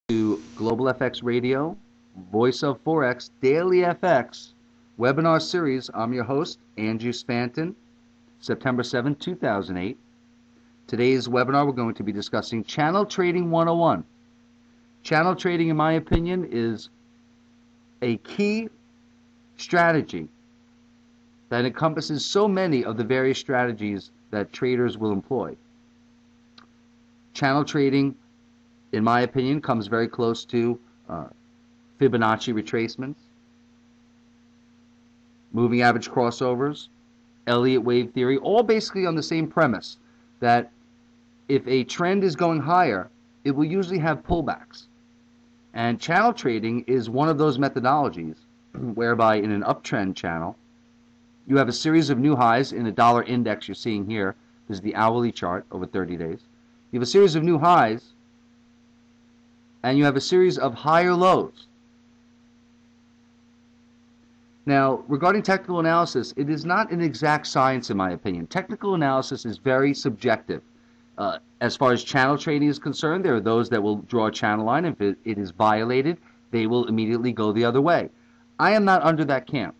to Global FX Radio, Voice of Forex, Daily FX webinar series. I'm your host, Andrew Spanton, September 7, 2008. Today's webinar, we're going to be discussing Channel Trading 101. Channel trading, in my opinion, is a key strategy that encompasses so many of the various strategies that traders will employ. Channel trading, in my opinion, comes very close to Fibonacci retracements, moving average crossovers, Elliott wave theory, all basically on the same premise that if a trend is going higher, it will usually have pullbacks. And channel trading is one of those methodologies whereby in an uptrend channel, you have a series of new highs in the dollar index you're seeing here. This is the hourly chart over 30 days. You have a series of new highs, and you have a series of higher lows. Now, regarding technical analysis, it is not an exact science in my opinion. Technical analysis is very subjective. As far as channel trading is concerned, there are those that will draw a channel line. If it is violated, they will immediately go the other way. I am not under that camp.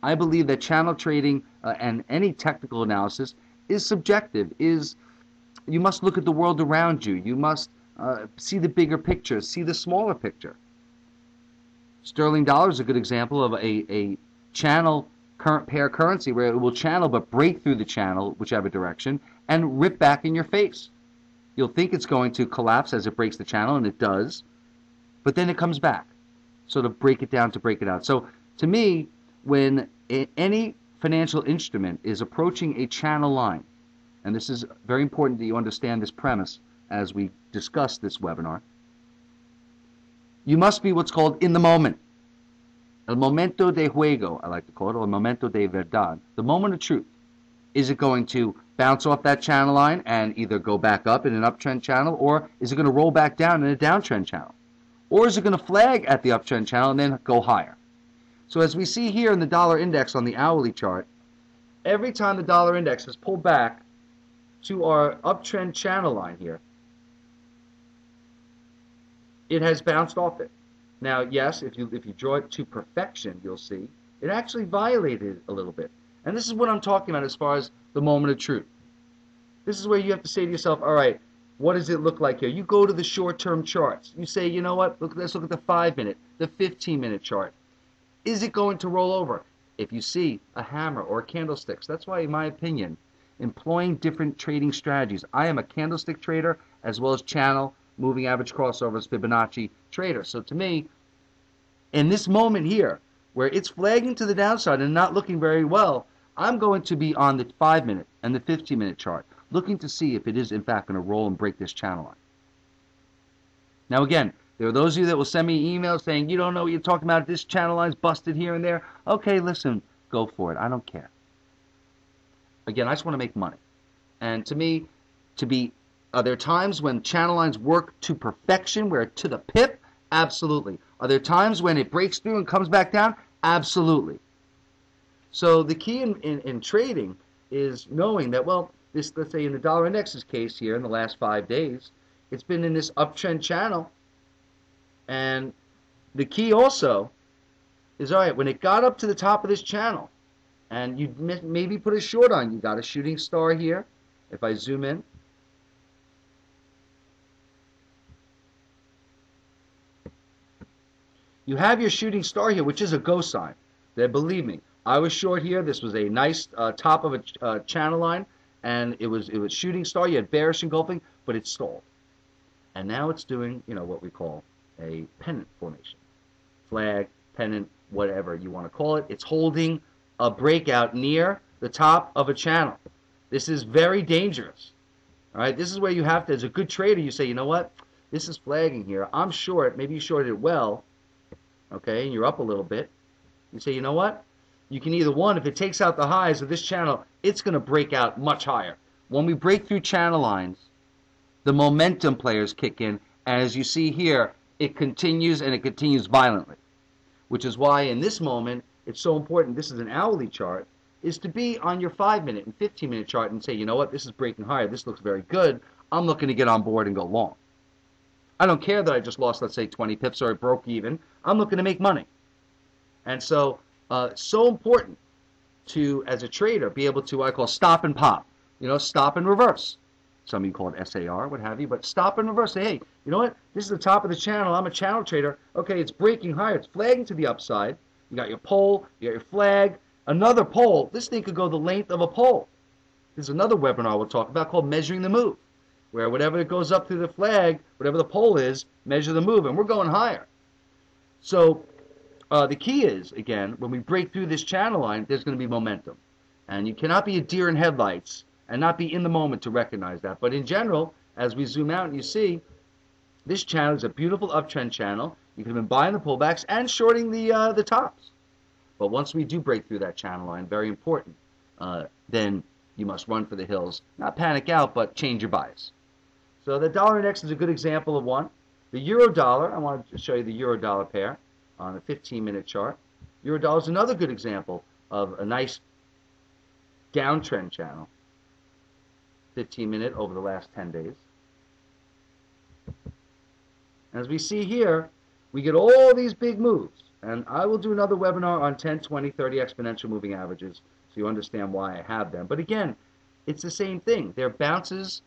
I believe that channel trading and any technical analysis is subjective. You must look at the world around you. You must see the bigger picture, see the smaller picture. Sterling dollar is a good example of a channel current pair currency where it will channel but break through the channel, whichever direction, and rip back in your face. You'll think it's going to collapse as it breaks the channel, and it does, but then it comes back. So to break it down, to break it out. So to me, when any financial instrument is approaching a channel line, and this is very important that you understand this premise as we discuss this webinar, you must be what's called in the moment. El momento de juego, I like to call it, or el momento de verdad, the moment of truth. Is it going to bounce off that channel line and either go back up in an uptrend channel, or is it going to roll back down in a downtrend channel? Or is it going to flag at the uptrend channel and then go higher? So as we see here in the dollar index on the hourly chart, every time the dollar index has pulled back to our uptrend channel line here, it has bounced off it. Now, yes, if you draw it to perfection, you'll see it actually violated a little bit. And this is what I'm talking about as far as the moment of truth. This is where you have to say to yourself, all right, what does it look like here? You go to the short-term charts. You say, you know what, let's look at the 5-minute, the 15-minute chart. Is it going to roll over? If you see a hammer or candlesticks, that's why, in my opinion, employing different trading strategies. I am a candlestick trader as well as channel, moving average crossovers, Fibonacci trader. So to me, in this moment here, where it's flagging to the downside and not looking very well, I'm going to be on the 5-minute and the 15-minute chart, looking to see if it is in fact going to roll and break this channel line. Now again, there are those of you that will send me emails saying, you don't know what you're talking about, this channel line's busted here and there. Okay, listen, go for it. I don't care. Again, I just want to make money. And to me, are there times when channel lines work to perfection, where to the pip? Absolutely. Are there times when it breaks through and comes back down? Absolutely. So the key in trading is knowing that, well, let's say in the dollar index's case here in the last 5 days, it's been in this uptrend channel. And the key also is, all right, when it got up to the top of this channel, and you maybe put a short on, you got a shooting star here. If I zoom in, you have your shooting star here, which is a go sign. Then believe me, I was short here. This was a nice top of a channel line, and it was shooting star. You had bearish engulfing, but it stalled, and now it's doing what we call a pennant formation, flag, pennant, whatever you want to call it. It's holding a breakout near the top of a channel. This is very dangerous. All right, this is where you have to, as a good trader, you say, you know what, this is flagging here. I'm short. Maybe you shorted it well. Okay, and you're up a little bit. You say, you know what? You can either, one, if it takes out the highs of this channel, it's going to break out much higher. When we break through channel lines, the momentum players kick in, and as you see here, it continues, and it continues violently, which is why in this moment, it's so important, this is an hourly chart, is to be on your 5-minute and 15-minute chart and say, you know what, this is breaking higher, this looks very good, I'm looking to get on board and go long. I don't care that I just lost, let's say, 20 pips or it broke even. I'm looking to make money. And so, so important to, as a trader, be able to what I call stop and pop. You know, stop and reverse. Some of you call it SAR, what have you, but stop and reverse. Say, hey, you know what? This is the top of the channel. I'm a channel trader. Okay, it's breaking higher. It's flagging to the upside. You got your pole. You got your flag. Another pole. This thing could go the length of a pole. There's another webinar we'll talk about called Measuring the Move, where whatever it goes up through the flag, whatever the pole is, measure the move, and we're going higher. So the key is, again, when we break through this channel line, there's going to be momentum. And you cannot be a deer in headlights and not be in the moment to recognize that. But in general, as we zoom out and you see, this channel is a beautiful uptrend channel. You can have been buying the pullbacks and shorting the tops. But once we do break through that channel line, very important, then you must run for the hills. Not panic out, but change your bias. So the dollar index is a good example of one. The euro dollar, I want to show you the euro dollar pair on a 15-minute chart. Euro dollar is another good example of a nice downtrend channel. 15-minute over the last 10 days. As we see here, we get all these big moves. And I will do another webinar on 10, 20, 30 exponential moving averages so you understand why I have them. But again, it's the same thing. They're bounces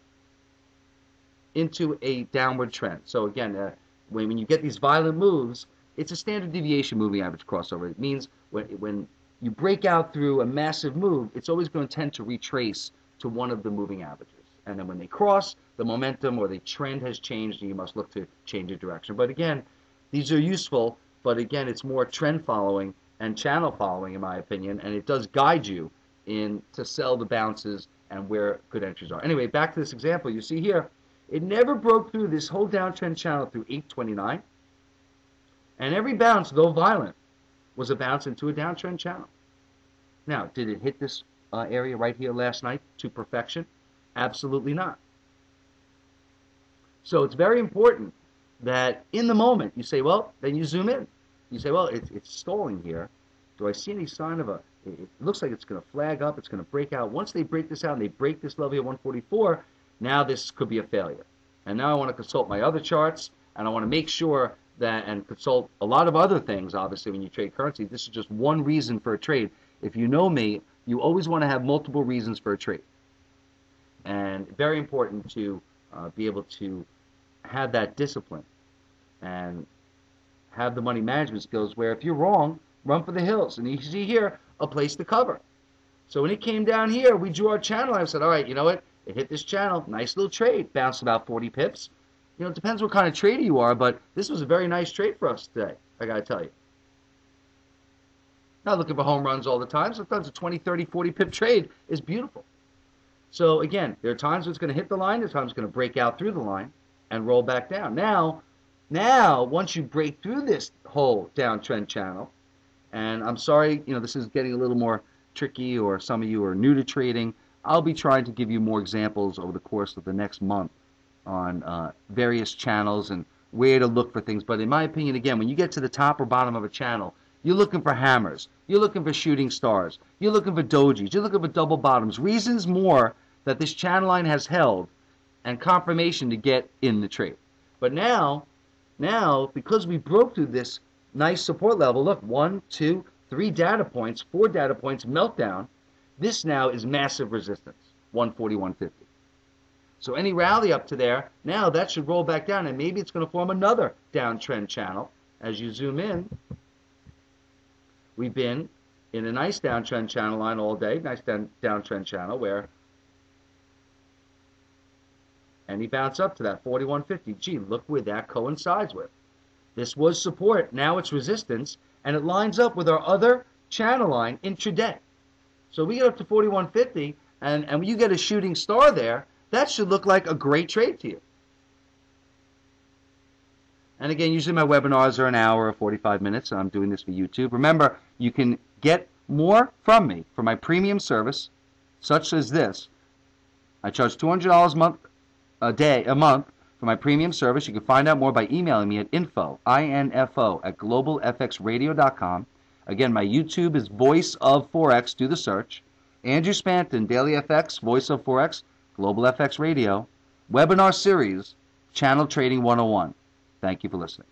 into a downward trend. So again, when you get these violent moves, it's a standard deviation moving average crossover. It means when you break out through a massive move, it's always going to tend to retrace to one of the moving averages. And then when they cross, the momentum or the trend has changed and you must look to change your direction. But again, these are useful, but again, it's more trend following and channel following in my opinion, and it does guide you in to sell the bounces and where good entries are. Anyway, back to this example, you see here, it never broke through this whole downtrend channel through 829, and every bounce, though violent, was a bounce into a downtrend channel. Now, did it hit this area right here last night to perfection? Absolutely not. So it's very important that in the moment you say, well, then you zoom in. You say, well, it's stalling here. Do I see any sign of it looks like it's going to flag up, it's going to break out. Once they break this out and they break this level at 144, now this could be a failure. And now I want to consult my other charts, and I want to make sure that, and consult a lot of other things, obviously, when you trade currency. This is just one reason for a trade. If you know me, you always want to have multiple reasons for a trade. And very important to be able to have that discipline and have the money management skills where if you're wrong, run for the hills. And you see here, a place to cover. So when it came down here, we drew our channel. I said, all right, you know what? It hit this channel. Nice little trade. Bounced about 40 pips. You know, it depends what kind of trader you are, but this was a very nice trade for us today, I got to tell you. Not looking for home runs all the time. Sometimes a 20, 30, 40 pip trade is beautiful. So again, there are times when it's going to hit the line. There's times it's going to break out through the line and roll back down. Now, once you break through this whole downtrend channel, and I'm sorry, you know, this is getting a little more tricky, or some of you are new to trading, I'll be trying to give you more examples over the course of the next month on various channels and where to look for things. But in my opinion, again, when you get to the top or bottom of a channel, you're looking for hammers, you're looking for shooting stars, you're looking for dojis, you're looking for double bottoms, reasons more that this channel line has held, and confirmation to get in the trade. But now, because we broke through this nice support level, look, 1, 2, 3 data points, 4 data points, meltdown, this now is massive resistance, 140, 150. So any rally up to there, now that should roll back down, and maybe it's going to form another downtrend channel. As you zoom in, we've been in a nice downtrend channel line all day, nice downtrend channel where any bounce up to that 4150. Gee, look where that coincides with. This was support, now it's resistance, and it lines up with our other channel line intraday. So we get up to 4150, and when you get a shooting star there, that should look like a great trade to you. And again, usually my webinars are an hour or 45 minutes, and I'm doing this for YouTube. Remember, you can get more from me for my premium service, such as this. I charge $200 a month for my premium service. You can find out more by emailing me at info, I-N-F-O, at globalfxradio.com. Again, my YouTube is Voice of Forex. Do the search. Andrew Spanton, Daily FX, Voice of Forex, Global FX Radio. Webinar series, Channel Trading 101. Thank you for listening.